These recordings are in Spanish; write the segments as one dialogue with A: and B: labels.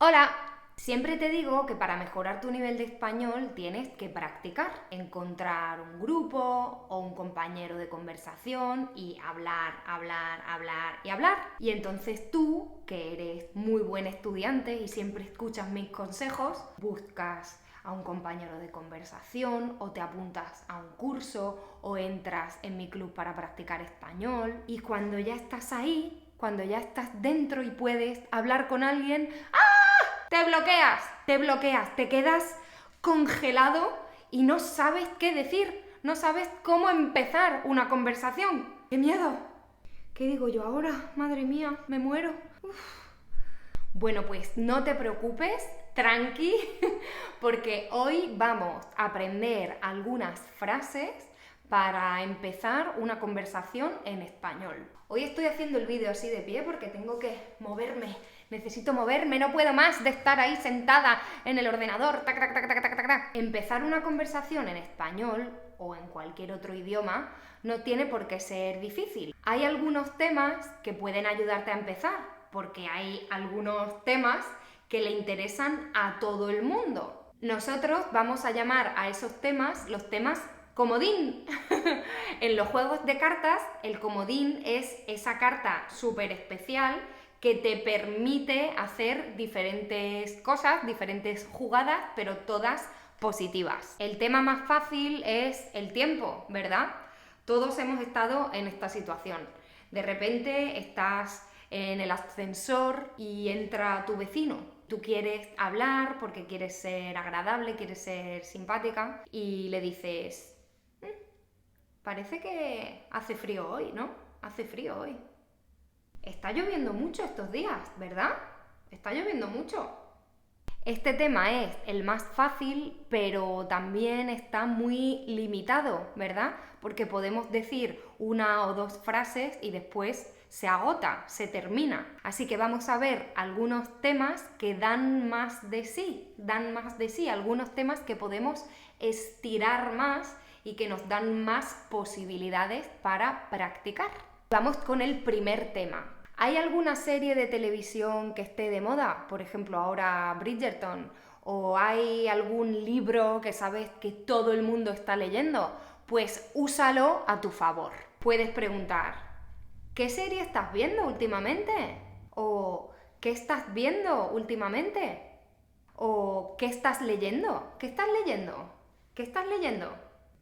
A: Hola, siempre te digo que para mejorar tu nivel de español tienes que practicar, encontrar un grupo o un compañero de conversación y hablar, hablar, hablar y hablar. Y entonces tú, que eres muy buen estudiante y siempre escuchas mis consejos, buscas a un compañero de conversación o te apuntas a un curso o entras en mi club para practicar español y cuando ya estás ahí, cuando ya estás dentro y puedes hablar con alguien, te bloqueas, te quedas congelado y no sabes qué decir, no sabes cómo empezar una conversación. ¡Qué miedo! ¿Qué digo yo ahora? Madre mía, me muero. Bueno, pues no te preocupes, tranqui, porque hoy vamos a aprender algunas frases para empezar una conversación en español. Hoy estoy haciendo el vídeo así de pie porque tengo que moverme. Necesito moverme, no puedo más de estar ahí sentada en el ordenador. Tac, tac, tac, tac, tac, tac, tac. Empezar una conversación en español o en cualquier otro idioma no tiene por qué ser difícil. Hay algunos temas que pueden ayudarte a empezar, porque hay algunos temas que le interesan a todo el mundo. Nosotros vamos a llamar a esos temas los temas comodín. En los juegos de cartas, el comodín es esa carta súper especial que te permite hacer diferentes cosas, diferentes jugadas, pero todas positivas. El tema más fácil es el tiempo, ¿verdad? Todos hemos estado en esta situación. De repente estás en el ascensor y entra tu vecino. Tú quieres hablar porque quieres ser agradable, quieres ser simpática y le dices: parece que hace frío hoy, ¿no? Hace frío hoy. Está lloviendo mucho estos días, ¿verdad? Está lloviendo mucho. Este tema es el más fácil, pero también está muy limitado, ¿verdad? Porque podemos decir una o dos frases y después se agota, se termina. Así que vamos a ver algunos temas que dan más de sí, algunos temas que podemos estirar más y que nos dan más posibilidades para practicar. Vamos con el primer tema. ¿Hay alguna serie de televisión que esté de moda? Por ejemplo, ahora Bridgerton. ¿O hay algún libro que sabes que todo el mundo está leyendo? Pues úsalo a tu favor. Puedes preguntar: ¿qué serie estás viendo últimamente? ¿O qué estás viendo últimamente? ¿O qué estás leyendo? ¿Qué estás leyendo? ¿Qué estás leyendo?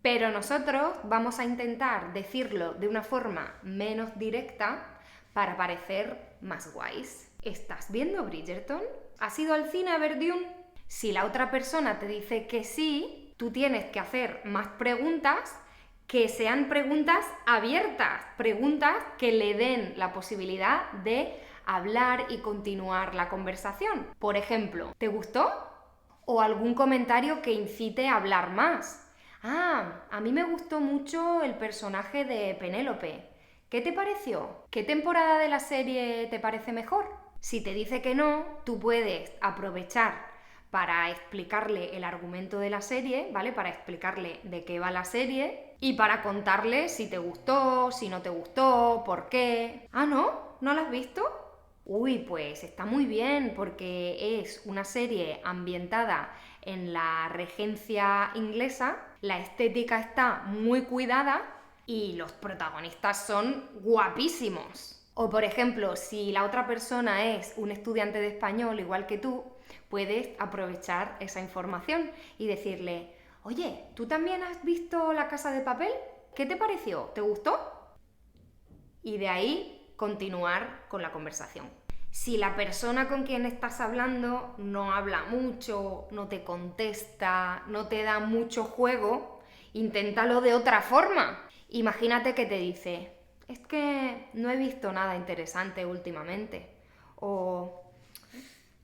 A: Pero nosotros vamos a intentar decirlo de una forma menos directa para parecer más guays. ¿Estás viendo Bridgerton? ¿Has ido al cine a ver Dune? Si la otra persona te dice que sí, tú tienes que hacer más preguntas que sean preguntas abiertas, preguntas que le den la posibilidad de hablar y continuar la conversación. Por ejemplo, ¿te gustó? O algún comentario que incite a hablar más. A mí me gustó mucho el personaje de Penélope. ¿Qué te pareció? ¿Qué temporada de la serie te parece mejor? Si te dice que no, tú puedes aprovechar para explicarle el argumento de la serie, ¿vale? Para explicarle de qué va la serie y para contarle si te gustó, si no te gustó, por qué. Ah, ¿no? ¿No la has visto? Uy, pues está muy bien porque es una serie ambientada en la regencia inglesa, la estética está muy cuidada y los protagonistas son guapísimos. O por ejemplo, si la otra persona es un estudiante de español igual que tú, puedes aprovechar esa información y decirle: oye, ¿tú también has visto La Casa de Papel? ¿Qué te pareció? ¿Te gustó? Y de ahí continuar con la conversación. Si la persona con quien estás hablando no habla mucho, no te contesta, no te da mucho juego, inténtalo de otra forma. Imagínate que te dice: es que no he visto nada interesante últimamente. O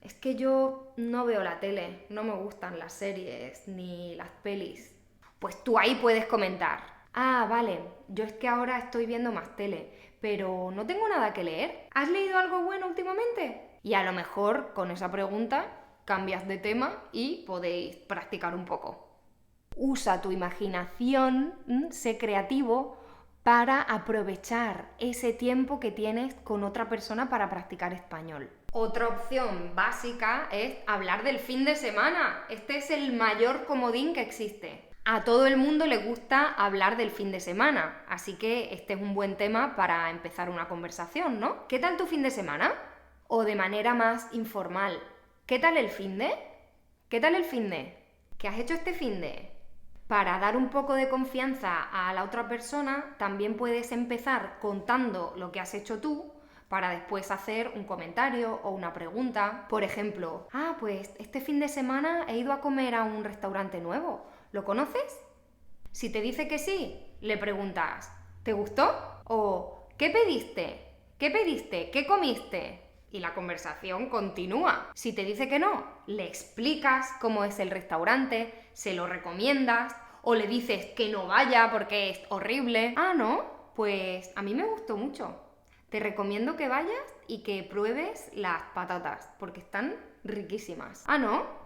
A: es que yo no veo la tele, no me gustan las series ni las pelis. Pues tú ahí puedes comentar: ah, vale, yo es que ahora estoy viendo más tele, pero no tengo nada que leer. ¿Has leído algo bueno últimamente? Y a lo mejor con esa pregunta cambias de tema y podéis practicar un poco. Usa tu imaginación, sé creativo para aprovechar ese tiempo que tienes con otra persona para practicar español. Otra opción básica es hablar del fin de semana. Este es el mayor comodín que existe. A todo el mundo le gusta hablar del fin de semana, así que este es un buen tema para empezar una conversación, ¿no? ¿Qué tal tu fin de semana? O de manera más informal, ¿qué tal el finde? ¿Qué tal el finde? ¿Qué has hecho este finde? Para dar un poco de confianza a la otra persona, también puedes empezar contando lo que has hecho tú para después hacer un comentario o una pregunta. Por ejemplo, pues este fin de semana he ido a comer a un restaurante nuevo. ¿Lo conoces? Si te dice que sí, le preguntas, ¿te gustó? O ¿qué pediste? ¿Qué pediste? ¿Qué comiste? Y la conversación continúa. Si te dice que no, le explicas cómo es el restaurante, se lo recomiendas o le dices que no vaya porque es horrible. ¿No? Pues a mí me gustó mucho. Te recomiendo que vayas y que pruebes las patatas porque están riquísimas. ¿No?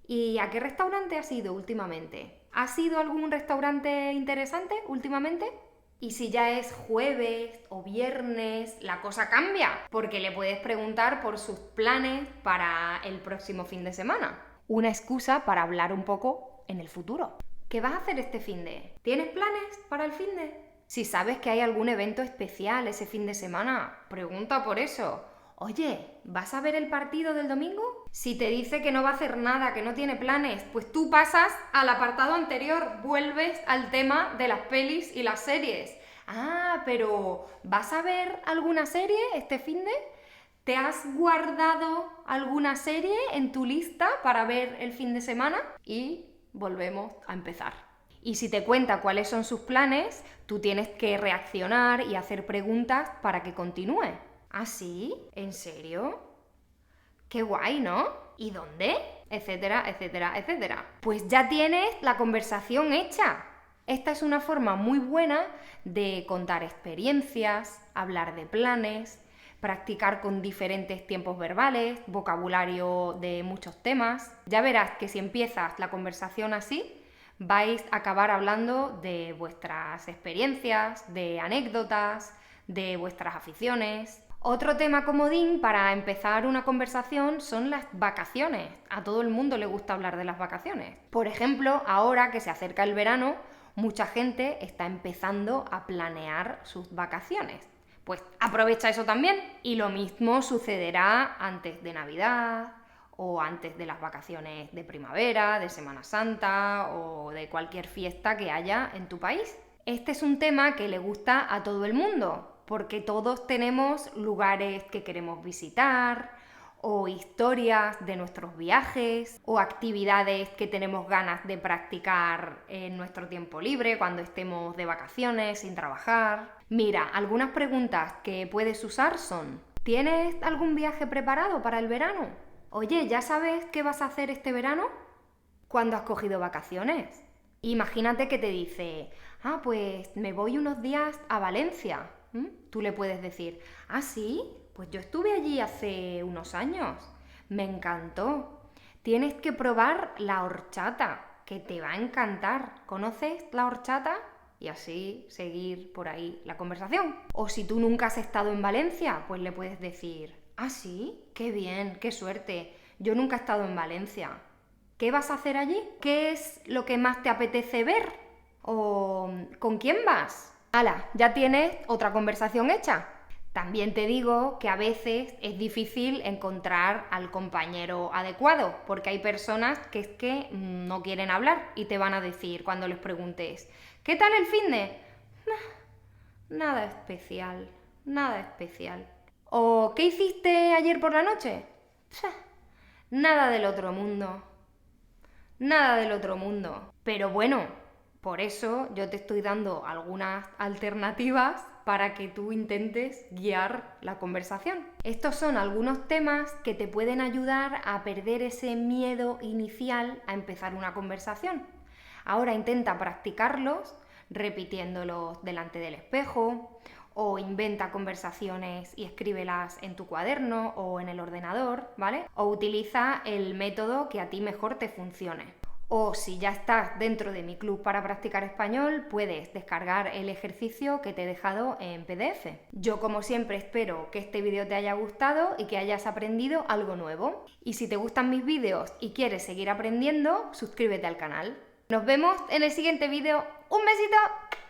A: ¿Y a qué restaurante has ido últimamente? ¿Has ido a algún restaurante interesante últimamente? Y si ya es jueves o viernes, la cosa cambia, porque le puedes preguntar por sus planes para el próximo fin de semana. Una excusa para hablar un poco en el futuro. ¿Qué vas a hacer este finde? ¿Tienes planes para el finde? Si sabes que hay algún evento especial ese fin de semana, pregunta por eso. Oye, ¿vas a ver el partido del domingo? Si te dice que no va a hacer nada, que no tiene planes, pues tú pasas al apartado anterior, vuelves al tema de las pelis y las series. Pero ¿vas a ver alguna serie este finde? ¿Te has guardado alguna serie en tu lista para ver el fin de semana? Y volvemos a empezar. Y si te cuenta cuáles son sus planes, tú tienes que reaccionar y hacer preguntas para que continúe. ¿Ah, sí? ¿En serio? ¡Qué guay!, ¿no? ¿Y dónde? Etcétera, etcétera, etcétera. Pues ya tienes la conversación hecha. Esta es una forma muy buena de contar experiencias, hablar de planes, practicar con diferentes tiempos verbales, vocabulario de muchos temas. Ya verás que si empiezas la conversación así, vais a acabar hablando de vuestras experiencias, de anécdotas, de vuestras aficiones. Otro tema comodín para empezar una conversación son las vacaciones. A todo el mundo le gusta hablar de las vacaciones. Por ejemplo, ahora que se acerca el verano, mucha gente está empezando a planear sus vacaciones. Pues aprovecha eso también y lo mismo sucederá antes de Navidad o antes de las vacaciones de primavera, de Semana Santa o de cualquier fiesta que haya en tu país. Este es un tema que le gusta a todo el mundo, porque todos tenemos lugares que queremos visitar, o historias de nuestros viajes, o actividades que tenemos ganas de practicar en nuestro tiempo libre cuando estemos de vacaciones, sin trabajar. Mira, algunas preguntas que puedes usar son: ¿tienes algún viaje preparado para el verano? Oye, ¿ya sabes qué vas a hacer este verano? ¿Cuándo has cogido vacaciones? Imagínate que te dice: pues me voy unos días a Valencia. Tú le puedes decir: ¿sí? Pues yo estuve allí hace unos años. Me encantó. Tienes que probar la horchata, que te va a encantar. ¿Conoces la horchata? Y así seguir por ahí la conversación. O si tú nunca has estado en Valencia, pues le puedes decir: ¿sí? ¡Qué bien! ¡Qué suerte! Yo nunca he estado en Valencia. ¿Qué vas a hacer allí? ¿Qué es lo que más te apetece ver? ¿O con quién vas? ¡Hala! Ya tienes otra conversación hecha. También te digo que a veces es difícil encontrar al compañero adecuado, porque hay personas que es que no quieren hablar y te van a decir cuando les preguntes: ¿qué tal el finde? Nada especial, nada especial. ¿O qué hiciste ayer por la noche? Nada del otro mundo. Nada del otro mundo. Pero bueno, por eso yo te estoy dando algunas alternativas para que tú intentes guiar la conversación. Estos son algunos temas que te pueden ayudar a perder ese miedo inicial a empezar una conversación. Ahora intenta practicarlos repitiéndolos delante del espejo, o inventa conversaciones y escríbelas en tu cuaderno o en el ordenador, ¿vale? O utiliza el método que a ti mejor te funcione. O si ya estás dentro de mi club para practicar español, puedes descargar el ejercicio que te he dejado en PDF. Yo, como siempre, espero que este vídeo te haya gustado y que hayas aprendido algo nuevo. Y si te gustan mis vídeos y quieres seguir aprendiendo, suscríbete al canal. Nos vemos en el siguiente vídeo. ¡Un besito!